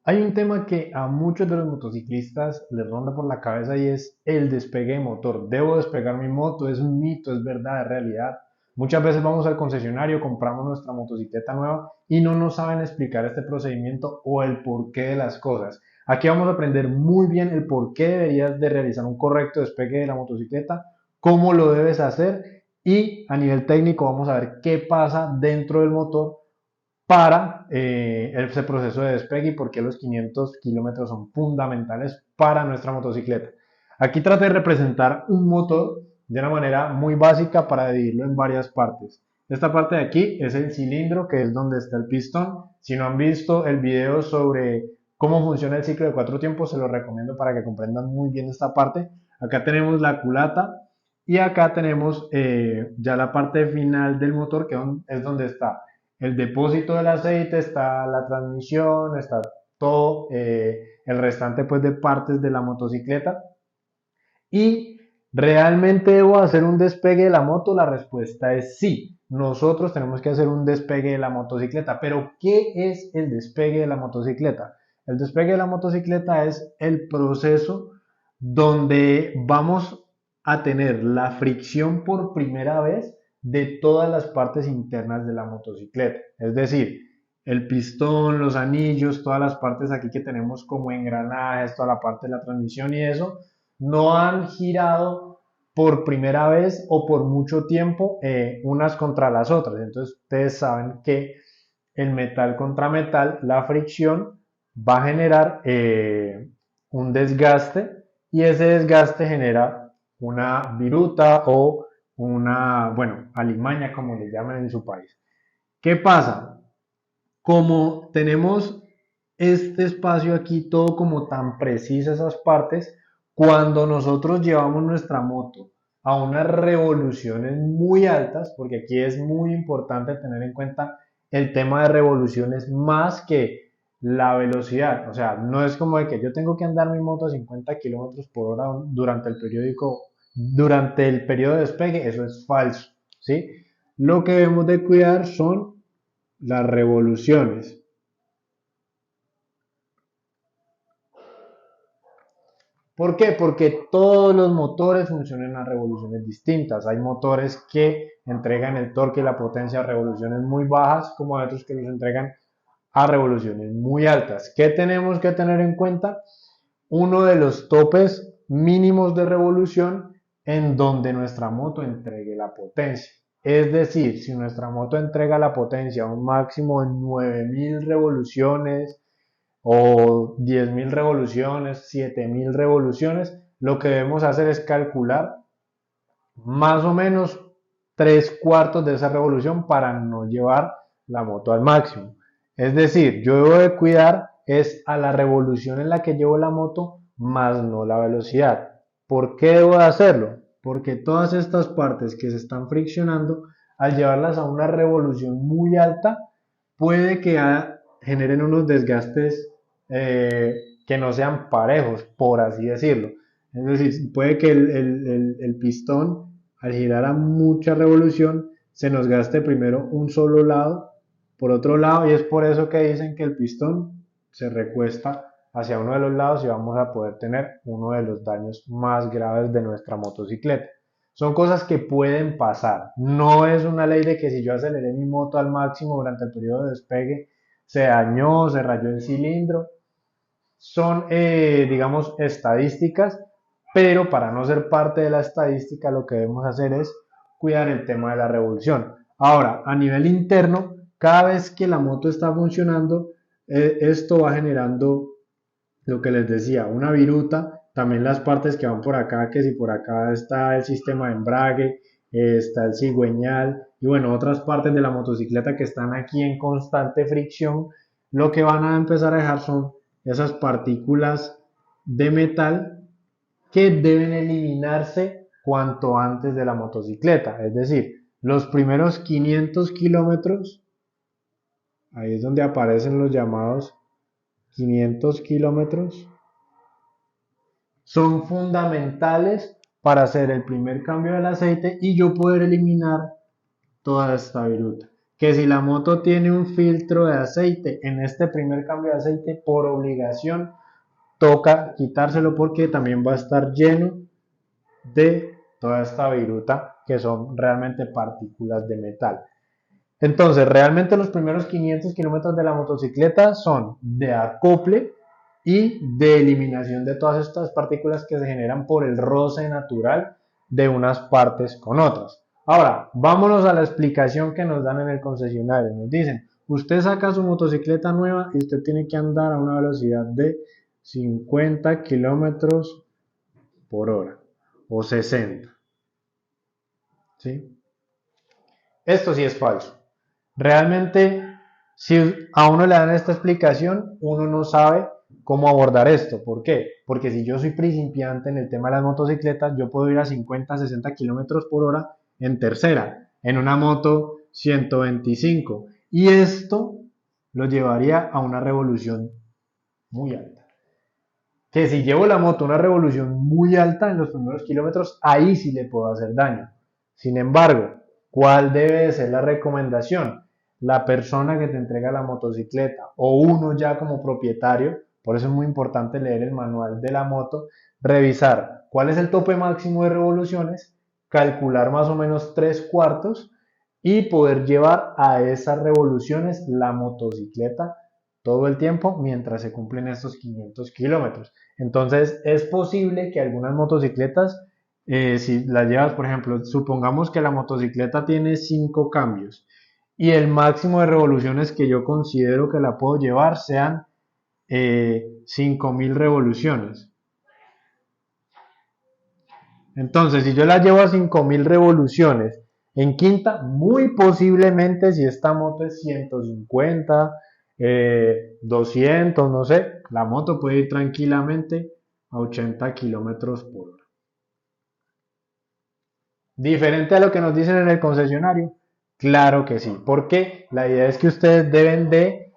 Hay un tema que a muchos de los motociclistas les ronda por la cabeza y es el despegue de motor. ¿Debo despegar mi moto? ¿Es un mito? ¿Es verdad? ¿Es realidad? Muchas veces vamos al concesionario, compramos nuestra motocicleta nueva y no nos saben explicar este procedimiento o el porqué de las cosas. Aquí vamos a aprender muy bien el por qué deberías de realizar un correcto despegue de la motocicleta, cómo lo debes hacer y a nivel técnico vamos a ver qué pasa dentro del motor para ese proceso de despegue y por qué los 500 kilómetros son fundamentales para nuestra motocicleta. Aquí traté de representar un motor de una manera muy básica para dividirlo en varias partes. Esta parte de aquí es el cilindro, que es donde está el pistón. Si no han visto el video sobre cómo funciona el ciclo de cuatro tiempos, se lo recomiendo para que comprendan muy bien esta parte. Acá tenemos la culata y acá tenemos ya la parte final del motor, que es donde está el depósito del aceite, está la transmisión, está todo el restante pues de partes de la motocicleta. ¿Y realmente debo hacer un despegue de la moto? La respuesta es sí. Nosotros tenemos que hacer un despegue de la motocicleta. Pero ¿qué es el despegue de la motocicleta? El despegue de la motocicleta es el proceso donde vamos a tener la fricción por primera vez de todas las partes internas de la motocicleta. Es decir, el pistón, los anillos, todas las partes aquí que tenemos como engranajes, toda la parte de la transmisión y eso, no han girado por primera vez o por mucho tiempo unas contra las otras. Entonces ustedes saben que el metal contra metal, la fricción va a generar un desgaste y ese desgaste genera una viruta o una, bueno, alimaña como le llaman en su país. ¿Qué pasa? Como tenemos este espacio aquí, todo como tan preciso esas partes, cuando nosotros llevamos nuestra moto a unas revoluciones muy altas, porque aquí es muy importante tener en cuenta el tema de revoluciones más que la velocidad. O sea, no es como de que yo tengo que andar mi moto a 50 kilómetros por hora durante el periodo de despegue, eso es falso, ¿sí? Lo que debemos de cuidar son las revoluciones. ¿Por qué? Porque todos los motores funcionan a revoluciones distintas. Hay motores que entregan el torque y la potencia a revoluciones muy bajas, como hay otros que los entregan a revoluciones muy altas. ¿Qué tenemos que tener en cuenta? Uno de los topes mínimos de revolución en donde nuestra moto entregue la potencia. Es decir, si nuestra moto entrega la potencia a un máximo de 9000 revoluciones, o 10.000 revoluciones, 7.000 revoluciones, lo que debemos hacer es calcular más o menos tres cuartos de esa revolución para no llevar la moto al máximo. Es decir, yo debo de cuidar es a la revolución en la que llevo la moto, más no la velocidad. ¿Por qué debo de hacerlo? Porque todas estas partes que se están friccionando, al llevarlas a una revolución muy alta, puede que generen unos desgastes que no sean parejos, por así decirlo. Es decir, puede que el pistón, al girar a mucha revolución, se nos gaste primero un solo lado, por otro lado, y es por eso que dicen que el pistón se recuesta hacia uno de los lados y vamos a poder tener uno de los daños más graves de nuestra motocicleta. Son cosas que pueden pasar. No es una ley de que si yo aceleré mi moto al máximo durante el periodo de despegue, se dañó, se rayó el cilindro. Son, digamos, estadísticas, pero para no ser parte de la estadística lo que debemos hacer es cuidar el tema de la revolución. Ahora, a nivel interno, cada vez que la moto está funcionando, esto va generando lo que les decía, una viruta, también las partes que van por acá, que si por acá está el sistema de embrague, está el cigüeñal y bueno, otras partes de la motocicleta que están aquí en constante fricción, lo que van a empezar a dejar son esas partículas de metal que deben eliminarse cuanto antes de la motocicleta. Es decir, los primeros 500 kilómetros, ahí es donde aparecen los llamados 500 kilómetros, son fundamentales para hacer el primer cambio del aceite y yo poder eliminar toda esta viruta. que si la moto tiene un filtro de aceite, en este primer cambio de aceite, por obligación, toca quitárselo porque también va a estar lleno de toda esta viruta que son realmente partículas de metal. Entonces, realmente los primeros 500 kilómetros de la motocicleta son de acople y de eliminación de todas estas partículas que se generan por el roce natural de unas partes con otras. Ahora, vámonos a la explicación que nos dan en el concesionario. Nos dicen, usted saca su motocicleta nueva y usted tiene que andar a una velocidad de 50 kilómetros por hora o 60. ¿Sí? Esto sí es falso. Realmente, si a uno le dan esta explicación, uno no sabe cómo abordar esto. ¿Por qué? Porque si yo soy principiante en el tema de las motocicletas, yo puedo ir a 50, 60 kilómetros por hora en tercera, en una moto 125. Y esto lo llevaría a una revolución muy alta. Que si llevo la moto a una revolución muy alta en los primeros kilómetros, ahí sí le puedo hacer daño. Sin embargo, ¿cuál debe de ser la recomendación? La persona que te entrega la motocicleta o uno ya como propietario, por eso es muy importante leer el manual de la moto, revisar cuál es el tope máximo de revoluciones, calcular más o menos 3/4 y poder llevar a esas revoluciones la motocicleta todo el tiempo mientras se cumplen estos 500 kilómetros. Entonces es posible que algunas motocicletas, si las llevas, por ejemplo, supongamos que la motocicleta tiene 5 cambios y el máximo de revoluciones que yo considero que la puedo llevar sean 5000 revoluciones. Entonces, si yo la llevo a 5000 revoluciones en quinta, muy posiblemente si esta moto es 150, 200, no sé, la moto puede ir tranquilamente a 80 kilómetros por hora. Diferente a lo que nos dicen en el concesionario, claro que sí, porque la idea es que ustedes deben de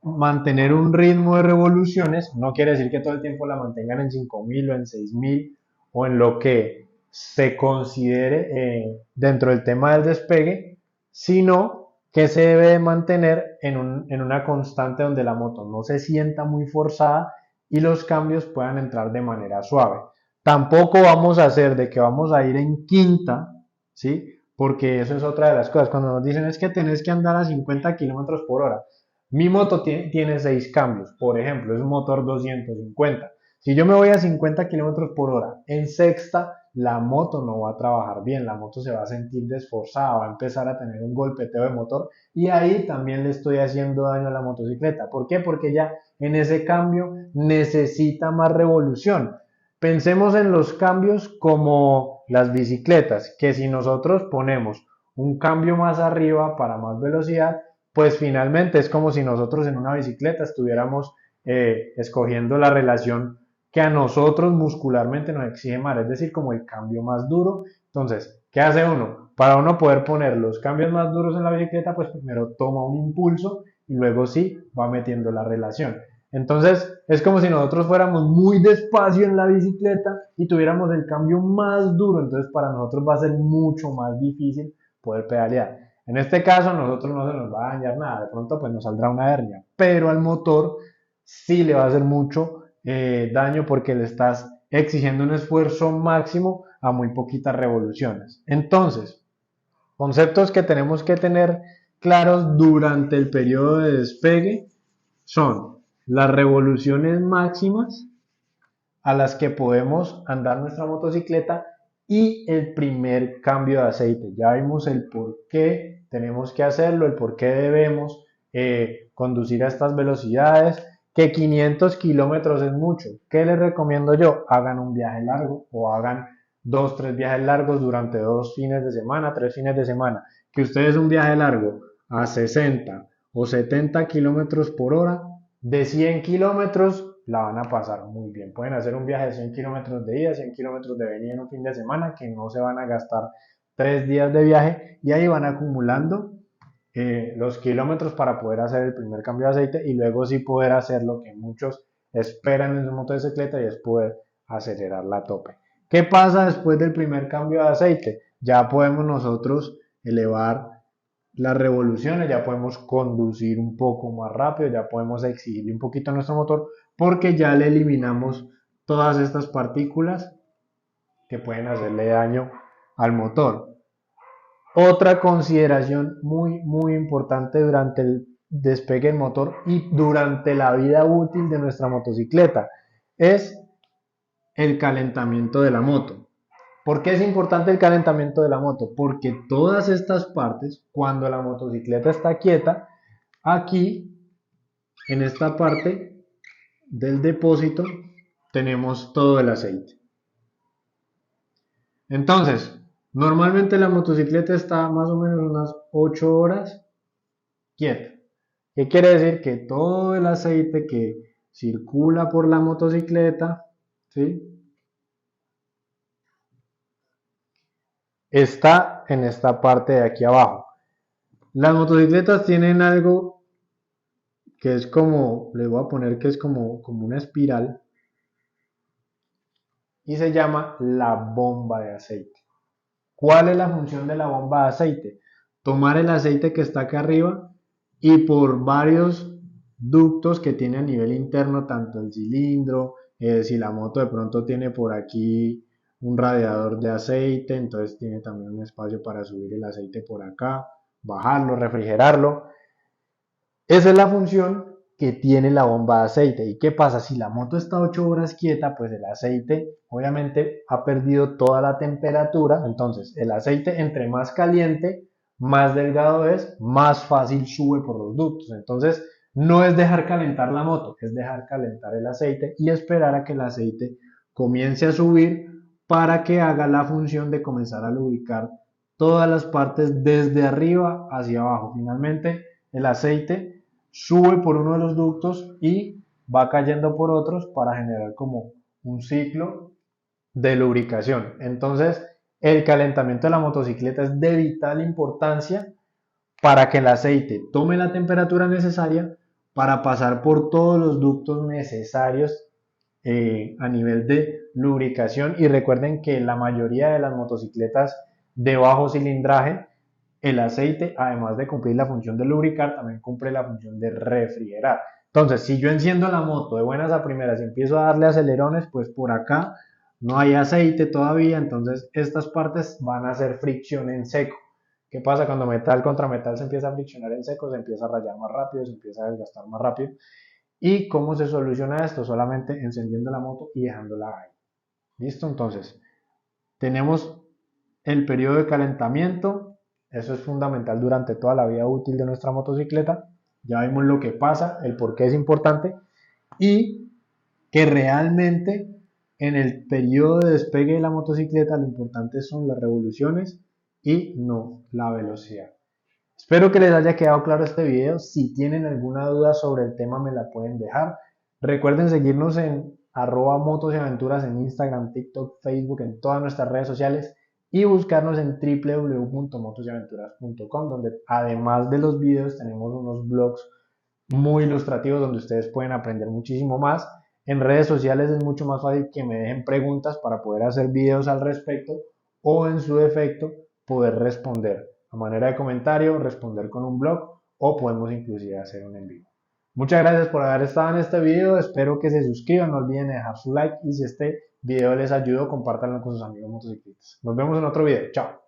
mantener un ritmo de revoluciones, no quiere decir que todo el tiempo la mantengan en 5000 o en 6000 o en lo que se considere dentro del tema del despegue, sino que se debe de mantener en una constante donde la moto no se sienta muy forzada y los cambios puedan entrar de manera suave. Tampoco vamos a hacer de que vamos a ir en quinta, ¿sí? Porque eso es otra de las cosas. Cuando nos dicen es que tenés que andar a 50 kilómetros por hora. Mi moto tiene 6 cambios, por ejemplo, es un motor 250. Si yo me voy a 50 kilómetros por hora en sexta, la moto no va a trabajar bien, la moto se va a sentir desforzada, va a empezar a tener un golpeteo de motor y ahí también le estoy haciendo daño a la motocicleta. ¿Por qué? Porque ya en ese cambio necesita más revolución. Pensemos en los cambios como las bicicletas, que si nosotros ponemos un cambio más arriba para más velocidad, pues finalmente es como si nosotros en una bicicleta estuviéramos escogiendo la relación que a nosotros muscularmente nos exige más, es decir, como el cambio más duro. Entonces, ¿qué hace uno? Para uno poder poner los cambios más duros en la bicicleta, pues primero toma un impulso y luego sí va metiendo la relación. Entonces, es como si nosotros fuéramos muy despacio en la bicicleta y tuviéramos el cambio más duro, entonces para nosotros va a ser mucho más difícil poder pedalear. En este caso, a nosotros no se nos va a dañar nada, de pronto pues nos saldrá una hernia, pero al motor sí le va a hacer mucho daño porque le estás exigiendo un esfuerzo máximo a muy poquitas revoluciones. Entonces, conceptos que tenemos que tener claros durante el periodo de despegue son las revoluciones máximas a las que podemos andar nuestra motocicleta y el primer cambio de aceite. Ya vimos el por qué tenemos que hacerlo, el por qué debemos conducir a estas velocidades, que 500 kilómetros es mucho. ¿Qué les recomiendo yo? Hagan un viaje largo o hagan 2, 3 viajes largos durante 2 fines de semana, 3 fines de semana. Que ustedes un viaje largo a 60 o 70 kilómetros por hora, de 100 kilómetros la van a pasar muy bien. Pueden hacer un viaje de 100 kilómetros de ida, 100 kilómetros de venida en un fin de semana, que no se van a gastar 3 días de viaje y ahí van acumulando los kilómetros para poder hacer el primer cambio de aceite y luego sí poder hacer lo que muchos esperan en su motocicleta y es poder acelerar la tope. ¿Qué pasa después del primer cambio de aceite? Ya podemos nosotros elevar las revoluciones, ya podemos conducir un poco más rápido, ya podemos exigirle un poquito a nuestro motor porque ya le eliminamos todas estas partículas que pueden hacerle daño al motor. Otra consideración muy importante durante el despegue del motor y durante la vida útil de nuestra motocicleta es el calentamiento de la moto. ¿Por qué es importante el calentamiento de la moto? Porque todas estas partes, cuando la motocicleta está quieta, aquí en esta parte del depósito tenemos todo el aceite. Entonces, normalmente la motocicleta está más o menos unas 8 horas quieta. ¿Qué quiere decir? Que todo el aceite que circula por la motocicleta, ¿sí?, está en esta parte de aquí abajo. Las motocicletas tienen algo que es como, le voy a poner que es como una espiral y se llama la bomba de aceite. ¿Cuál es la función de la bomba de aceite? Tomar el aceite que está acá arriba y por varios ductos que tiene a nivel interno, tanto el cilindro, si la moto de pronto tiene por aquí un radiador de aceite, entonces tiene también un espacio para subir el aceite por acá, bajarlo, refrigerarlo. Esa es la función que tiene la bomba de aceite. ¿Y qué pasa? Si la moto está 8 horas quieta, pues el aceite obviamente ha perdido toda la temperatura. Entonces el aceite entre más caliente, más delgado es, más fácil sube por los ductos. Entonces no es dejar calentar la moto, es dejar calentar el aceite y esperar a que el aceite comience a subir para que haga la función de comenzar a lubricar todas las partes desde arriba hacia abajo. Finalmente el aceite sube por uno de los ductos y va cayendo por otros para generar como un ciclo de lubricación. Entonces, el calentamiento de la motocicleta es de vital importancia para que el aceite tome la temperatura necesaria para pasar por todos los ductos necesarios a nivel de lubricación. Y recuerden que la mayoría de las motocicletas de bajo cilindraje, el aceite, además de cumplir la función de lubricar, también cumple la función de refrigerar. Entonces, si yo enciendo la moto de buenas a primeras y empiezo a darle acelerones, pues por acá no hay aceite todavía, entonces estas partes van a hacer fricción en seco. ¿Qué pasa cuando metal contra metal se empieza a friccionar en seco? Se empieza a rayar más rápido, se empieza a desgastar más rápido. ¿Y cómo se soluciona esto? Solamente encendiendo la moto y dejándola ahí. ¿Listo? Entonces, tenemos el periodo de calentamiento. Eso es fundamental durante toda la vida útil de nuestra motocicleta. Ya vimos lo que pasa, el por qué es importante y que realmente en el periodo de despegue de la motocicleta lo importante son las revoluciones y no la velocidad. Espero que les haya quedado claro este video. Si tienen alguna duda sobre el tema me la pueden dejar. Recuerden seguirnos en @motos y aventuras en Instagram, TikTok, Facebook, en todas nuestras redes sociales y buscarnos en www.motosyaventuras.com, donde además de los videos tenemos unos blogs muy ilustrativos donde ustedes pueden aprender muchísimo más. En redes sociales es mucho más fácil que me dejen preguntas para poder hacer videos al respecto o en su defecto poder responder a manera de comentario, responder con un blog o podemos inclusive hacer un en vivo. Muchas gracias por haber estado en este video, espero que se suscriban, no olviden dejar su like y si este video les ayudó, compártanlo con sus amigos motociclistas. Nos vemos en otro video, chao.